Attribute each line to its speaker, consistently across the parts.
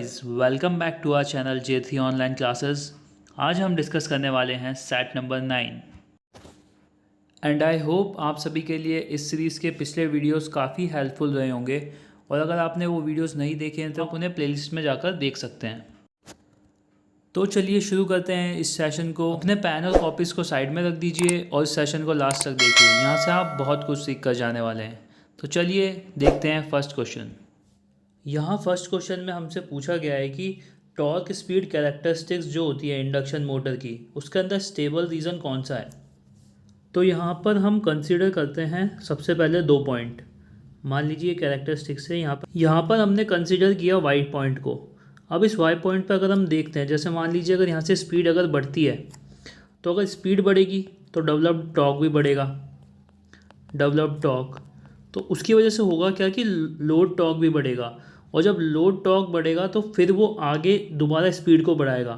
Speaker 1: Guys, welcome back to our channel J3 online classes. आज हम discuss करने वाले हैं set number 9 and I hope आप सभी के लिए इस सीरीज़ के पिछले वीडियोस काफ़ी हेल्पफुल रहे होंगे। और अगर आपने वो वीडियोस नहीं देखे हैं तो आप उन्हें प्लेलिस्ट में जाकर देख सकते हैं। तो चलिए शुरू करते हैं इस सेशन को। अपने पेन और कॉपीज़ को साइड में रख दीजिए और इस सेशन को लास्ट तक देखिए। यहाँ से आप बहुत कुछ सीख कर जाने वाले हैं। तो चलिए देखते हैं फर्स्ट क्वेश्चन। यहाँ फर्स्ट क्वेश्चन में हमसे पूछा गया है कि टॉर्क स्पीड कैरेक्टरिस्टिक्स जो होती है इंडक्शन मोटर की, उसके अंदर स्टेबल रीजन कौन सा है। तो यहाँ पर हम कंसीडर करते हैं सबसे पहले दो पॉइंट। मान लीजिए कैरेक्टरिस्टिक्स है, यहाँ पर हमने कंसीडर किया वाई पॉइंट को। अब इस वाई पॉइंट पर अगर हम देखते हैं, जैसे मान लीजिए अगर यहाँ से स्पीड अगर बढ़ती है तो अगर स्पीड बढ़ेगी तो डेवलप्ड टॉर्क भी बढ़ेगा। डेवलप्ड टॉर्क तो उसकी वजह से होगा क्या कि लोड टॉर्क भी बढ़ेगा, और जब लोड टॉर्क बढ़ेगा तो फिर वो आगे दोबारा स्पीड को बढ़ाएगा।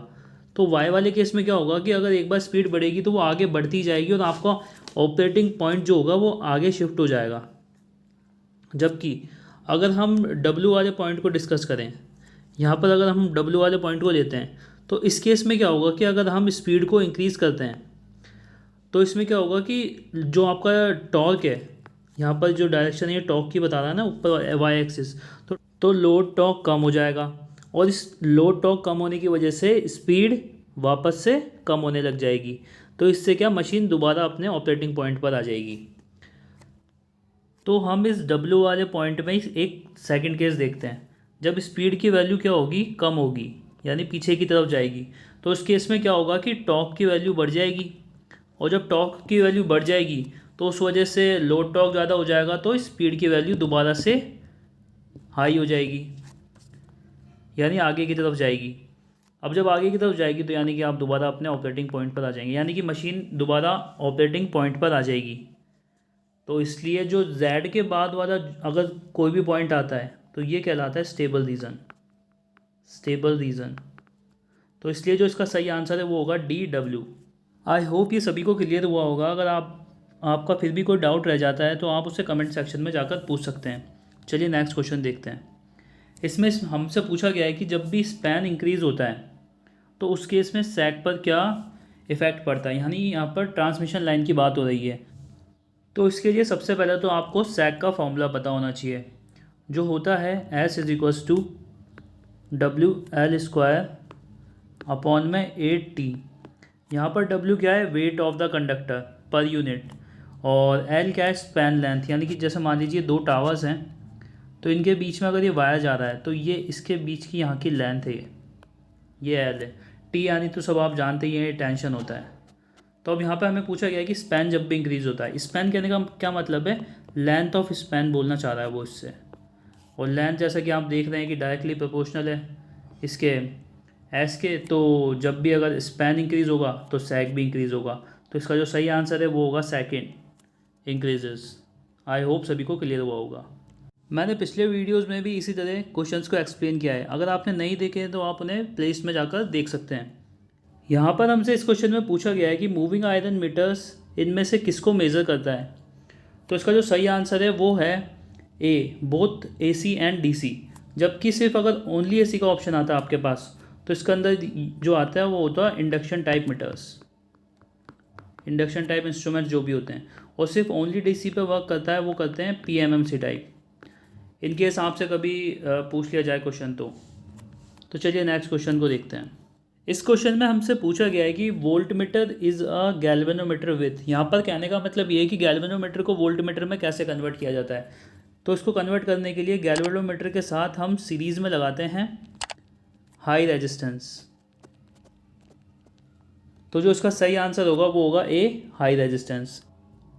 Speaker 1: तो वाई वाले केस में क्या होगा कि अगर एक बार स्पीड बढ़ेगी तो वो आगे बढ़ती जाएगी और आपका ऑपरेटिंग पॉइंट जो होगा वो आगे शिफ्ट हो जाएगा। जबकि अगर हम डब्ल्यू वाले पॉइंट को डिस्कस करें, यहाँ पर अगर हम डब्ल्यू वाले पॉइंट को लेते हैं तो इस केस में क्या होगा कि अगर हम स्पीड को इंक्रीज़ करते हैं तो इसमें क्या होगा कि जो आपका टॉर्क है, यहाँ पर जो डायरेक्शन ये टॉर्क की बता रहा है ना ऊपर वाई एक्सिस, तो लोड टॉर्क कम हो जाएगा और इस लोड टॉर्क कम होने की वजह से स्पीड वापस से कम होने लग जाएगी। तो इससे क्या मशीन दोबारा अपने ऑपरेटिंग पॉइंट पर आ जाएगी। तो हम इस W वाले पॉइंट में एक सेकंड केस देखते हैं। जब स्पीड की वैल्यू क्या होगी, कम होगी, यानी पीछे की तरफ जाएगी, तो उस केस में क्या होगा कि टॉर्क की वैल्यू बढ़ जाएगी। और जब टॉर्क की वैल्यू बढ़ जाएगी तो उस वजह से लोड टॉर्क ज़्यादा हो जाएगा, तो स्पीड की वैल्यू दोबारा से हाई हो जाएगी, यानी आगे की तरफ जाएगी। अब जब आगे की तरफ जाएगी तो यानी कि आप दोबारा अपने ऑपरेटिंग पॉइंट पर आ जाएंगे, यानी कि मशीन दोबारा ऑपरेटिंग पॉइंट पर आ जाएगी। तो इसलिए जो Z के बाद वाला अगर कोई भी पॉइंट आता है तो ये कहलाता है स्टेबल रीजन। स्टेबल रीजन, तो इसलिए जो इसका सही आंसर है वो होगा DW। आई होप ये सभी को क्लियर हुआ होगा। अगर आपका फिर भी कोई डाउट रह जाता है तो आप उसे कमेंट सेक्शन में जाकर पूछ सकते हैं। चलिए नेक्स्ट क्वेश्चन देखते हैं। इसमें हमसे पूछा गया है कि जब भी स्पैन इंक्रीज़ होता है तो उस केस में सैग पर क्या इफ़ेक्ट पड़ता है, यानी यहाँ पर ट्रांसमिशन लाइन की बात हो रही है। तो इसके लिए सबसे पहले तो आपको सैग का फॉर्मूला पता होना चाहिए, जो होता है S=WL² / 8T। यहाँ पर W क्या है, weight of the conductor per unit, और L क्या है, स्पैन लेंथ, यानी कि जैसे मान लीजिए दो टावर्स हैं तो इनके बीच में अगर ये वायर जा रहा है तो ये इसके बीच की यहाँ की लेंथ है, ये L है। T यानी तो सब आप जानते ही हैं, ये टेंशन होता है। तो अब यहाँ पे हमें पूछा गया है कि स्पैन जब भी इंक्रीज़ होता है, स्पैन कहने का क्या मतलब है, लेंथ ऑफ स्पैन बोलना चाह रहा है वो इससे। और लेंथ जैसा कि आप देख रहे हैं कि डायरेक्टली प्रोपोर्शनल है इसके एस के, तो जब भी अगर स्पैन इंक्रीज़ होगा तो सैग भी इंक्रीज़ होगा। तो इसका जो सही आंसर है वो होगा सेकेंड, इंक्रीजेस। आई होप सभी को क्लियर हुआ होगा। मैंने पिछले वीडियोस में भी इसी तरह क्वेश्चंस को एक्सप्लेन किया है, अगर आपने नहीं देखे तो आप उन्हें प्लेलिस्ट में जाकर देख सकते हैं। यहाँ पर हमसे इस क्वेश्चन में पूछा गया है कि मूविंग आयरन मीटर्स इनमें से किसको मेज़र करता है। तो इसका जो सही आंसर है वो है ए, बोथ AC एंड DC। जबकि सिर्फ अगर ओनली AC का ऑप्शन आता है आपके पास तो इसके अंदर जो आता है वो होता है induction type meters, induction type instrument जो भी होते हैं। और सिर्फ ओनली DC पे वर्क करता है वो करते हैं PMMC टाइप। इनकेस आपसे कभी पूछ लिया जाए क्वेश्चन तो चलिए नेक्स्ट क्वेश्चन को देखते हैं। इस क्वेश्चन में हमसे पूछा गया है कि voltmeter is a galvanometer with. यहाँ पर कहने का मतलब ये है कि गैल्वेनोमीटर को वोल्टमीटर में कैसे कन्वर्ट किया जाता है। तो इसको कन्वर्ट करने के लिए गैल्वेनोमीटर के साथ हम सीरीज़ में लगाते हैं हाई रेजिस्टेंस। तो जो इसका सही आंसर होगा वो होगा A, high resistance.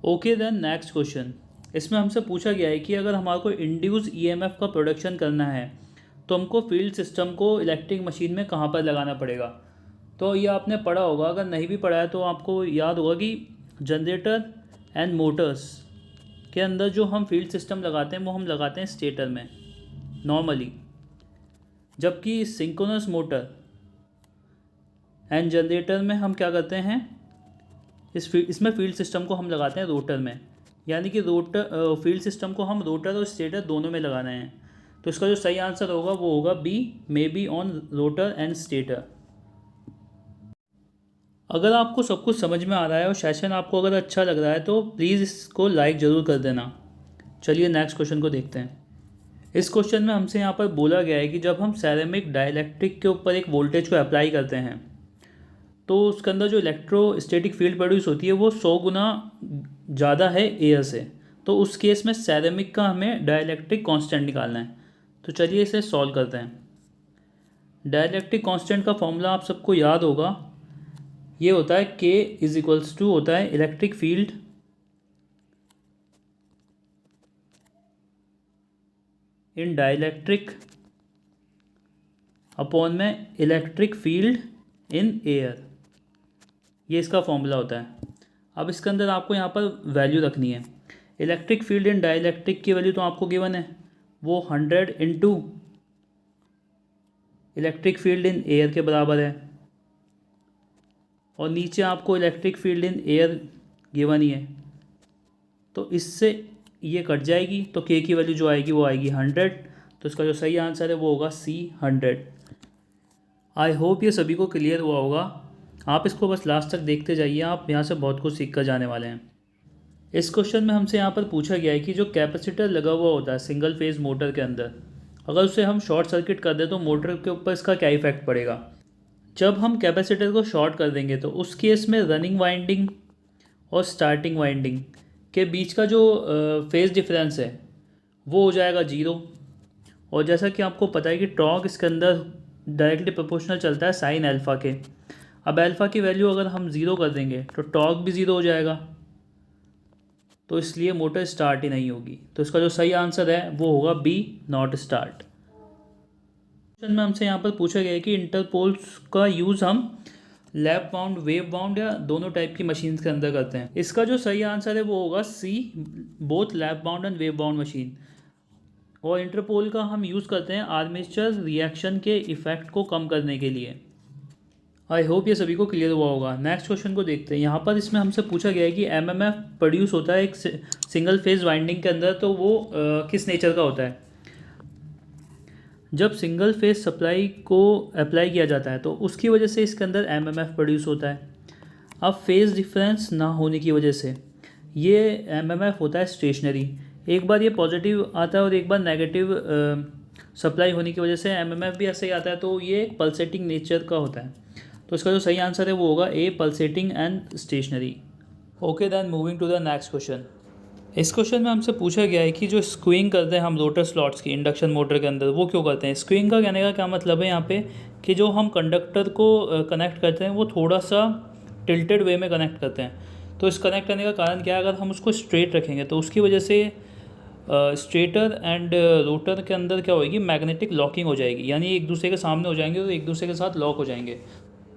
Speaker 1: Okay then next question. इसमें हमसे पूछा गया है कि अगर हमारे को इंड्यूस EMF का प्रोडक्शन करना है तो हमको फील्ड सिस्टम को इलेक्ट्रिक मशीन में कहाँ पर लगाना पड़ेगा। तो ये आपने पढ़ा होगा, अगर नहीं भी पढ़ा है तो आपको याद होगा कि जनरेटर एंड मोटर्स के अंदर जो हम फील्ड सिस्टम लगाते हैं वो हम लगाते हैं स्टेटर में नॉर्मली, जबकि सिंक्रोनस मोटर एंड जनरेटर में हम क्या करते हैं, इसमें फील्ड सिस्टम को हम लगाते हैं रोटर में, यानी कि रोटर फील्ड सिस्टम को हम रोटर और स्टेटर दोनों में लगा रहे हैं। तो इसका जो सही आंसर होगा वो होगा B, may be on rotor and stator. अगर आपको सब कुछ समझ में आ रहा है और सेशन आपको अगर अच्छा लग रहा है तो प्लीज़ इसको लाइक ज़रूर कर देना। चलिए नेक्स्ट क्वेश्चन को देखते हैं। इस क्वेश्चन में हमसे यहाँ पर बोला गया है कि जब हम सेरेमिक डाइलेक्ट्रिक के ऊपर एक वोल्टेज को अप्लाई करते हैं तो उसके अंदर जो इलेक्ट्रोस्टैटिक फील्ड प्रोड्यूस होती है वो 100 गुना ज़्यादा है एयर से। तो उस केस में सेरेमिक का हमें डाइलेक्ट्रिक कांस्टेंट निकालना है। तो चलिए इसे सॉल्व करते हैं। डाइलेक्ट्रिक कांस्टेंट का फॉर्मूला आप सबको याद होगा, ये होता है K इज इक्वल्स टू होता है electric field in dielectric upon में इलेक्ट्रिक फील्ड इन एयर, ये इसका फॉर्मूला होता है। अब इसके अंदर आपको यहाँ पर वैल्यू रखनी है। इलेक्ट्रिक फील्ड इन डाइलेक्ट्रिक की वैल्यू तो आपको गिवन है, वो 100 into electric field in air के बराबर है, और नीचे आपको electric field in air given ही है। तो इससे ये कट जाएगी तो K की वैल्यू जो आएगी वो आएगी 100। तो इसका जो सही आंसर है वो होगा C 100। आई होप ये सभी को क्लियर हुआ होगा। आप इसको बस लास्ट तक देखते जाइए, आप यहाँ से बहुत कुछ सीख कर जाने वाले हैं। इस क्वेश्चन में हमसे यहाँ पर पूछा गया है कि जो कैपेसिटर लगा हुआ होता है सिंगल फेज मोटर के अंदर, अगर उसे हम शॉर्ट सर्किट कर दें तो मोटर के ऊपर इसका क्या इफेक्ट पड़ेगा। जब हम कैपेसिटर को शॉर्ट कर देंगे तो उस केस में रनिंग वाइंडिंग और स्टार्टिंग वाइंडिंग के बीच का जो फेज़ डिफरेंस है वो हो जाएगा 0। और जैसा कि आपको पता है कि टॉर्क इसके अंदर डायरेक्टली प्रोपोर्शनल चलता है साइन अल्फ़ा के। अब अल्फ़ा की वैल्यू अगर हम 0 कर देंगे तो टॉर्क भी 0 हो जाएगा, तो इसलिए मोटर स्टार्ट ही नहीं होगी। तो इसका जो सही आंसर है वो होगा बी, नॉट स्टार्ट। क्वेश्चन में हमसे यहाँ पर पूछा गया है कि इंटरपोल्स का यूज़ हम लैप बाउंड, वेव बाउंड या दोनों टाइप की मशीन के अंदर करते हैं। इसका जो सही आंसर है वो होगा C, both lap bound and wave bound machine. और इंटरपोल का हम यूज़ करते हैं आर्मेचर रिएक्शन के इफ़ेक्ट को कम करने के लिए। आई होप ये सभी को क्लियर हुआ होगा। नेक्स्ट क्वेश्चन को देखते हैं। यहाँ पर इसमें हमसे पूछा गया है कि एमएमएफ प्रोड्यूस होता है एक सिंगल फेज वाइंडिंग के अंदर, तो वो किस नेचर का होता है। जब सिंगल फेज सप्लाई को अप्लाई किया जाता है तो उसकी वजह से इसके अंदर एमएमएफ प्रोड्यूस होता है। अब फेज़ डिफरेंस ना होने की वजह से ये एमएमएफ होता है स्टेशनरी। एक बार ये पॉजिटिव आता है और एक बार नेगेटिव सप्लाई होने की वजह से एमएमएफ भी ऐसे ही आता है, तो ये पल्सेटिंग नेचर का होता है। तो इसका जो सही आंसर है वो होगा A, pulsating and stationary. Okay then moving to the next question. इस क्वेश्चन में हमसे पूछा गया है कि जो स्क्रूइंग करते हैं हम रोटर स्लॉट्स की इंडक्शन मोटर के अंदर, वो क्यों करते हैं। स्क्रूइंग का कहने का क्या मतलब है यहाँ पे कि जो हम कंडक्टर को कनेक्ट करते हैं वो थोड़ा सा टिल्टेड वे में कनेक्ट करते हैं। तो इस कनेक्ट करने का कारण क्या है, अगर हम उसको स्ट्रेट रखेंगे तो उसकी वजह से स्टेटर एंड रोटर के अंदर क्या होगी, मैग्नेटिक लॉकिंग हो जाएगी, यानी एक दूसरे के सामने हो जाएंगे तो एक दूसरे के साथ लॉक हो जाएंगे।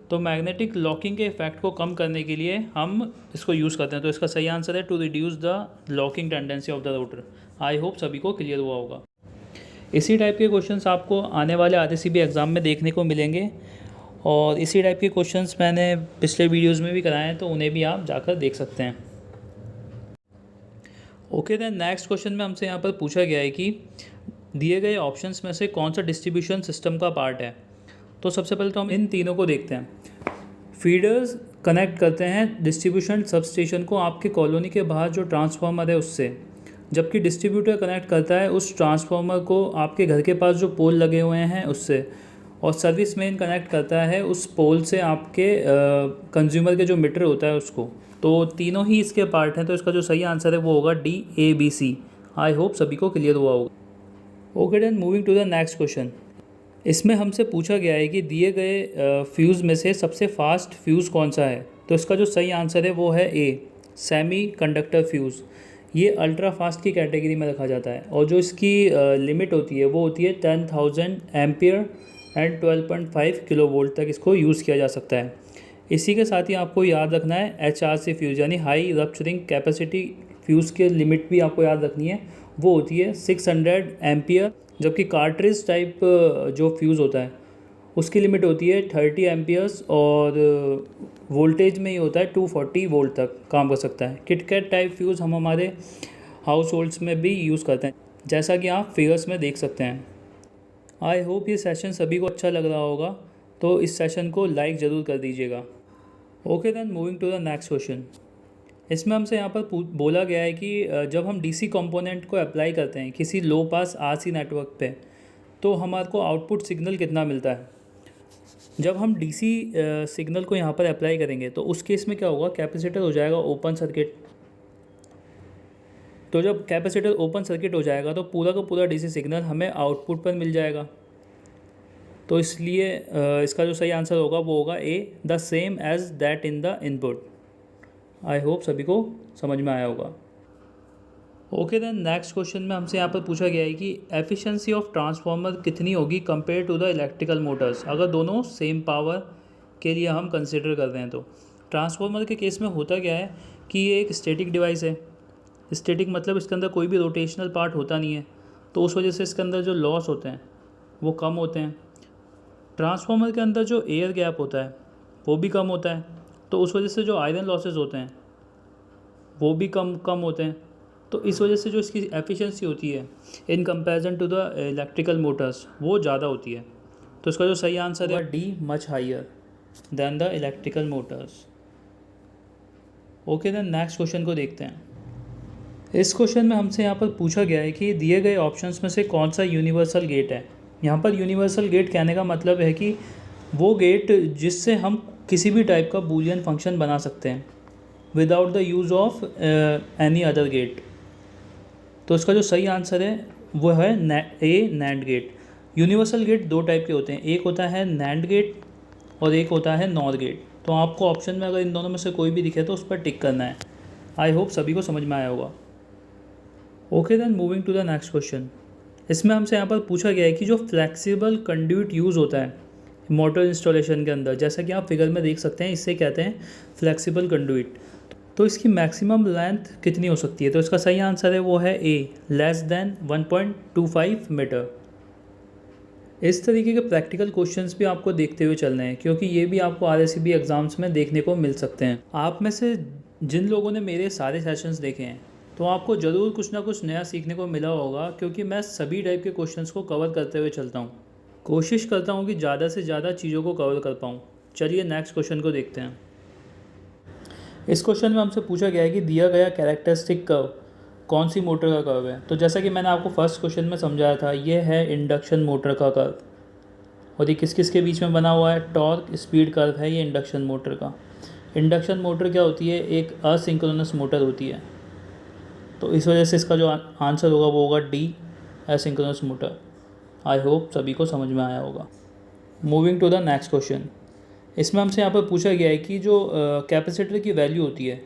Speaker 1: तो मैग्नेटिक लॉकिंग के इफेक्ट को कम करने के लिए हम इसको यूज़ करते हैं। तो इसका सही आंसर है to reduce the locking tendency of the rotor. I hope सभी को क्लियर हुआ होगा। इसी टाइप के क्वेश्चंस आपको आने वाले आरसीबी एग्ज़ाम में देखने को मिलेंगे, और इसी टाइप के क्वेश्चंस मैंने पिछले वीडियोज़ में भी कराए हैं, तो उन्हें भी आप जाकर देख सकते हैं। ओके देन नेक्स्ट क्वेश्चन में हमसे यहाँ पर पूछा गया है कि दिए गए ऑप्शंस में से कौन सा डिस्ट्रीब्यूशन सिस्टम का पार्ट है। तो सबसे पहले तो हम इन तीनों को देखते हैं। फीडर्स कनेक्ट करते हैं डिस्ट्रीब्यूशन सबस्टेशन को आपके कॉलोनी के बाहर जो ट्रांसफार्मर है उससे, जबकि डिस्ट्रीब्यूटर कनेक्ट करता है उस ट्रांसफार्मर को आपके घर के पास जो पोल लगे हुए हैं उससे, और सर्विस मैन कनेक्ट करता है उस पोल से आपके कंज्यूमर के जो मीटर होता है उसको। तो तीनों ही इसके पार्ट हैं, तो इसका जो सही आंसर है वो होगा D, A, B, C. I hope सभी को क्लियर हुआ होगा। Okay then moving to the next question. इसमें हमसे पूछा गया है कि दिए गए फ्यूज़ में से सबसे फास्ट फ्यूज़ कौन सा है। तो इसका जो सही आंसर है वो है ए, सेमी कंडक्टर फ्यूज़। ये अल्ट्रा फास्ट की कैटेगरी में रखा जाता है, और जो इसकी लिमिट होती है वो होती है 10,000 एम्पियर एंड 12.5 किलो वोल्ट तक इसको यूज़ किया जा सकता है। इसी के साथ ही आपको याद रखना है HRC फ्यूज़, यानी हाई रप्चरिंग कैपेसिटी फ्यूज़ के लिमिट भी आपको याद रखनी है, वो होती है 600 एम्पियर। जबकि कार्ट्रिज टाइप जो फ्यूज़ होता है उसकी लिमिट होती है 30 एम्पियर्स, और वोल्टेज में ही होता है 240 वोल्ट तक काम कर सकता है। किटकैट टाइप फ्यूज़ हम हमारे हाउस होल्ड्स में भी यूज़ करते हैं, जैसा कि आप फिगर्स में देख सकते हैं। आई होप ये सेशन सभी को अच्छा लग रहा होगा, तो इस सेशन को लाइक ज़रूर कर दीजिएगा। Okay then, moving to the next question. इसमें हमसे यहाँ पर बोला गया है कि जब हम डीसी कंपोनेंट को अप्लाई करते हैं किसी लो पास आरसी नेटवर्क पे, तो हमारे को आउटपुट सिग्नल कितना मिलता है। जब हम डीसी सिग्नल को यहाँ पर अप्लाई करेंगे तो उस केस में क्या होगा, कैपेसिटर हो जाएगा ओपन सर्किट। तो जब कैपेसिटर ओपन सर्किट हो जाएगा तो पूरा का पूरा डीसी सिग्नल हमें आउटपुट पर मिल जाएगा। तो इसलिए इसका जो सही आंसर होगा वो होगा A, the same as that in the input. I hope सभी को समझ में आया होगा। ओके देन, नेक्स्ट क्वेश्चन में हमसे यहाँ पर पूछा गया है कि एफिशिएंसी ऑफ ट्रांसफार्मर कितनी होगी compare to the electrical motors, अगर दोनों सेम पावर के लिए हम कंसिडर कर रहे हैं। तो ट्रांसफार्मर के केस में होता क्या है कि ये एक स्टैटिक डिवाइस है। स्टैटिक मतलब इसके अंदर कोई भी रोटेशनल पार्ट होता नहीं है, तो उस वजह से इसके अंदर जो लॉस होते हैं वो कम होते हैं। ट्रांसफार्मर के अंदर जो एयर गैप होता है वो भी कम होता है, तो उस वजह से जो आयरन लॉसेज होते हैं वो भी कम होते हैं। तो इस वजह से जो इसकी एफिशिएंसी होती है in comparison to the electrical motors वो ज़्यादा होती है। तो इसका जो सही आंसर है D, much higher than the electrical motors. Okay then, next question को देखते हैं। इस क्वेश्चन में हमसे यहाँ पर पूछा गया है कि दिए गए ऑप्शंस में से कौन सा यूनिवर्सल गेट है। यहाँ पर यूनिवर्सल गेट कहने का मतलब है कि वो गेट जिससे हम किसी भी टाइप का बूलियन फंक्शन बना सकते हैं without the use of any other gate. तो इसका जो सही आंसर है वो है A, NAND gate. Universal gate दो टाइप के होते हैं, एक होता है नैंड गेट और एक होता है नॉर गेट। तो आपको ऑप्शन में अगर इन दोनों में से कोई भी दिखे तो उस पर टिक करना है। आई होप सभी को समझ में आया होगा। Okay then, moving to the next question. इसमें हमसे यहाँ पर पूछा गया है कि जो फ्लेक्सिबल कंड्यूट यूज़ होता है मोटर इंस्टॉलेशन के अंदर, जैसा कि आप फिगर में देख सकते हैं, इससे कहते हैं फ्लेक्सिबल कंड्यूट। तो इसकी मैक्सिमम लेंथ कितनी हो सकती है। तो इसका सही आंसर है वो है ए, लेस देन 1.25 मीटर। इस तरीके के प्रैक्टिकल क्वेश्चंस भी आपको देखते हुए चलने हैं, क्योंकि ये भी आपको आरएससीबी एग्ज़ाम्स में देखने को मिल सकते हैं। आप में से जिन लोगों ने मेरे सारे सेशंस देखे हैं तो आपको ज़रूर कुछ ना कुछ नया सीखने को मिला होगा, क्योंकि मैं सभी टाइप के क्वेश्चंस को कवर करते हुए चलता हूँ। कोशिश करता हूँ कि ज़्यादा से ज़्यादा चीज़ों को कवर कर पाऊँ। चलिए नेक्स्ट क्वेश्चन को देखते हैं। इस क्वेश्चन में हमसे पूछा गया है कि दिया गया कैरेक्टरिस्टिक कर्व कौन सी मोटर का कर्व है। तो जैसा कि मैंने आपको फर्स्ट क्वेश्चन में समझाया था, ये है इंडक्शन मोटर का कर्व। और ये किस किस के बीच में बना हुआ है, टॉर्क स्पीड कर्व है ये इंडक्शन मोटर का। इंडक्शन मोटर क्या होती है, एक असिंक्रोनस मोटर होती है। तो इस वजह से इसका जो आंसर होगा वो होगा D, asynchronous motor. I hope सभी को समझ में आया होगा। Moving to the next question. इसमें हमसे यहाँ पर पूछा गया है कि जो कैपेसिटर की वैल्यू होती है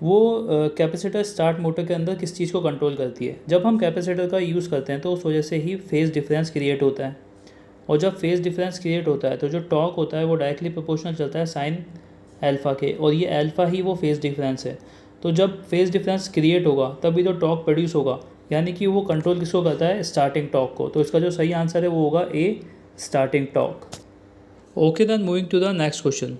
Speaker 1: वो कैपेसिटर स्टार्ट मोटर के अंदर किस चीज़ को कंट्रोल करती है। जब हम कैपेसिटर का यूज़ करते हैं तो उस वजह से ही फेज़ डिफरेंस क्रिएट होता है, और जब फेज़ डिफरेंस क्रिएट होता है तो जो टॉर्क होता है वो डायरेक्टली प्रोपोर्शनल चलता है साइन अल्फ़ा के, और ये अल्फ़ा ही वो फेज़ डिफरेंस है। तो जब फेज़ डिफरेंस क्रिएट होगा तभी तो टॉर्क प्रोड्यूस होगा, यानी कि वो कंट्रोल किसको करता है, स्टार्टिंग टॉर्क को। तो इसका जो सही आंसर है वो होगा A, starting torque. Okay then, moving to the next question.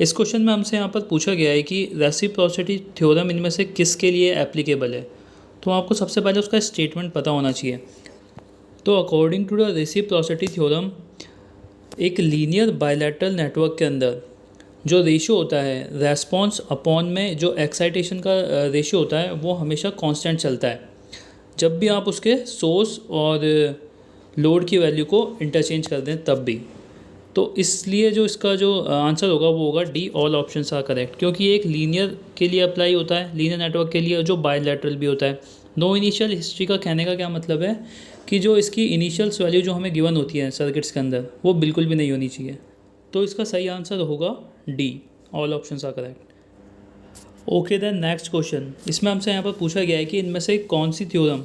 Speaker 1: इस क्वेश्चन में हमसे यहाँ पर पूछा गया है कि रेसिप्रोसिटी थ्योरम इनमें से किसके लिए एप्लीकेबल है। तो आपको सबसे पहले उसका स्टेटमेंट पता होना चाहिए। तो according to the reciprocity theorem, एक लीनियर बायलैटरल नेटवर्क के अंदर जो रेशियो होता है रेस्पॉन्स अपॉन में जो एक्साइटेशन का रेशियो होता है वो हमेशा कांस्टेंट चलता है, जब भी आप उसके सोर्स और लोड की वैल्यू को इंटरचेंज कर दें तब भी। तो इसलिए जो इसका जो आंसर होगा वो होगा D, all options are correct, क्योंकि ये एक लीनियर के लिए अप्लाई होता है, लीनियर नेटवर्क के लिए, जो बायलैटरल भी होता है। नो इनिशियल हिस्ट्री का कहने का क्या मतलब है कि जो इसकी इनिशियल्स वैल्यू जो हमें गिवन होती है सर्किट्स के अंदर वो बिल्कुल भी नहीं होनी चाहिए। तो इसका सही आंसर होगा D, all options are correct. Okay then, next question. इसमें हमसे यहाँ पर पूछा गया है कि इनमें से कौन सी थ्योरम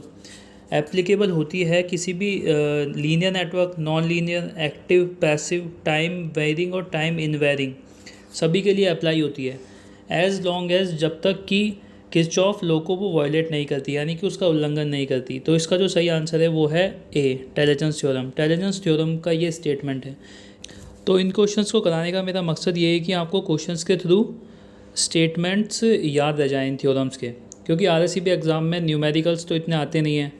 Speaker 1: एप्लीकेबल होती है किसी भी linear network, non linear, active, passive, time varying और टाइम इनवेरिंग, सभी के लिए अप्लाई होती है एज लॉन्ग एज, जब तक कि किरचॉफ लॉ को वो वायलेट नहीं करती, यानी कि उसका उल्लंघन नहीं करती। तो इसका जो सही आंसर है वो है ए, टेलेजेंस थ्योरम। टेलेजेंस थ्योरम का ये स्टेटमेंट है। तो इन क्वेश्चंस को कराने का मेरा मकसद ये है कि आपको क्वेश्चंस के थ्रू स्टेटमेंट्स याद रह जाएं इन थ्योरम्स के, क्योंकि आरएससीबी एग्ज़ाम में न्यूमेरिकल्स तो इतने आते नहीं हैं,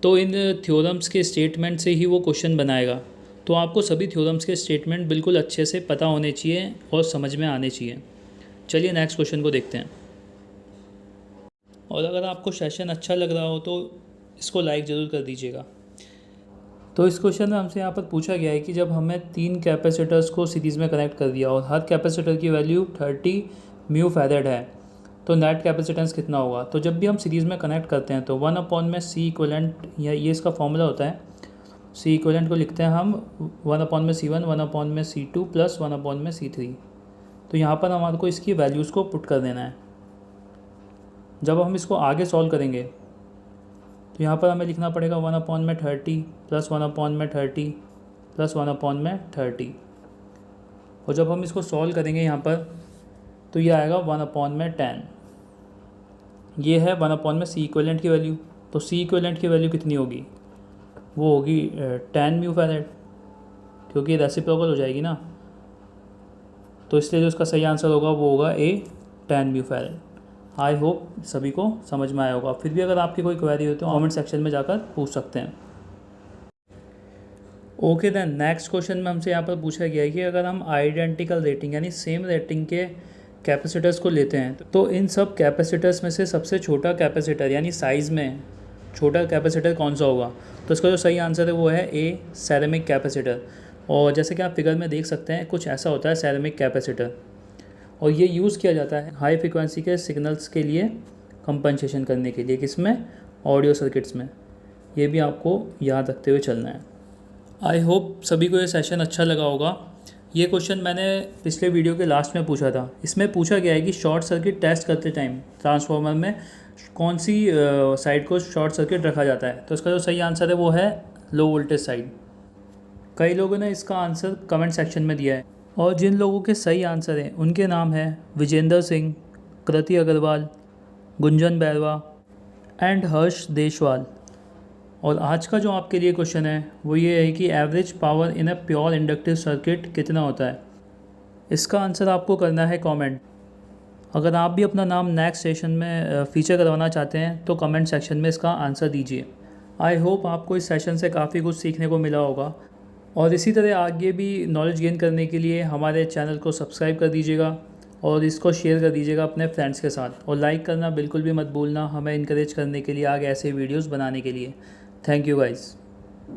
Speaker 1: तो इन थ्योरम्स के स्टेटमेंट से ही वो क्वेश्चन बनाएगा। तो आपको सभी थ्योरम्स के स्टेटमेंट बिल्कुल अच्छे से पता होने चाहिए और समझ में आने चाहिए। चलिए नेक्स्ट क्वेश्चन को देखते हैं। और अगर आपको सेशन अच्छा लग रहा हो तो इसको लाइक ज़रूर कर दीजिएगा। तो इस क्वेश्चन में हमसे यहाँ पर पूछा गया है कि जब हमें 3 कैपेसिटर्स को सीरीज़ में कनेक्ट कर दिया और हर कैपेसिटर की वैल्यू 30 म्यू फैरेड है, तो नेट कैपेसिटेंस कितना होगा। तो जब भी हम सीरीज़ में कनेक्ट करते हैं तो 1 में सी इक्वलेंट, या ये इसका फॉर्मूला होता है, सी इक्वलेंट को लिखते हैं हम 1 में C1, 1 में C2 प्लस 1 में C3। तो यहाँ पर हमारे को इसकी वैल्यूज़ को पुट कर देना है। जब हम इसको आगे सॉल्व करेंगे तो यहाँ पर हमें लिखना पड़ेगा 1 में 30 प्लस 1 में 30 प्लस 1 में 30। और जब हम इसको सॉल्व करेंगे यहाँ पर तो ये आएगा 1 में 10। ये है 1 में सी इक्वलेंट की वैल्यू। तो सी इक्वलेंट की वैल्यू कितनी होगी, वो होगी 10 म्यू फैरेड, क्योंकि रेसिप्रोकल हो जाएगी ना। तो इसलिए जो इसका सही आंसर होगा वो होगा ए, 10 म्यू फैरेड। आई होप सभी को समझ में आया होगा। फिर भी अगर आपकी कोई क्वेरी हो तो कमेंट सेक्शन में जाकर पूछ सकते हैं। ओके देन नेक्स्ट क्वेश्चन में हमसे यहाँ पर पूछा गया है कि अगर हम आइडेंटिकल रेटिंग यानी सेम रेटिंग के कैपेसिटर्स को लेते हैं तो इन सब कैपेसिटर्स में से सबसे छोटा कैपेसिटर यानी साइज़ में छोटा कैपेसिटर कौन सा होगा। तो इसका जो सही आंसर है वो है ए, सेरेमिक कैपेसिटर। और जैसे कि आप फिगर में देख सकते हैं कुछ ऐसा होता है सेरेमिक कैपेसिटर, और ये यूज़ किया जाता है हाई फ्रिक्वेंसी के सिग्नल्स के लिए कंपनसेशन करने के लिए, किसमें, ऑडियो सर्किट्स में। ये भी आपको याद रखते हुए चलना है। आई होप सभी को ये सेशन अच्छा लगा होगा। ये क्वेश्चन मैंने पिछले वीडियो के लास्ट में पूछा था। इसमें पूछा गया है कि शॉर्ट सर्किट टेस्ट करते टाइम ट्रांसफार्मर में कौन सी साइड को शॉर्ट सर्किट रखा जाता है। तो इसका जो सही आंसर है वो है लो वोल्टेज साइड। कई लोगों ने इसका आंसर कमेंट सेक्शन में दिया है, और जिन लोगों के सही आंसर हैं उनके नाम हैं विजेंद्र सिंह, कृति अग्रवाल, गुंजन बैरवा एंड हर्ष देशवाल। और आज का जो आपके लिए क्वेश्चन है वो ये है कि average power in a pure inductive circuit कितना होता है। इसका आंसर आपको करना है कमेंट। अगर आप भी अपना नाम नेक्स्ट सेशन में फीचर करवाना चाहते हैं तो कमेंट सेक्शन में इसका आंसर दीजिए। आई होप आपको इस सेशन से काफ़ी कुछ सीखने को मिला होगा, और इसी तरह आगे भी नॉलेज गेन करने के लिए हमारे चैनल को सब्सक्राइब कर दीजिएगा और इसको शेयर कर दीजिएगा अपने फ्रेंड्स के साथ, और लाइक करना बिल्कुल भी मत भूलना, हमें इनकरेज करने के लिए आगे ऐसे वीडियोस बनाने के लिए। Thank you guys.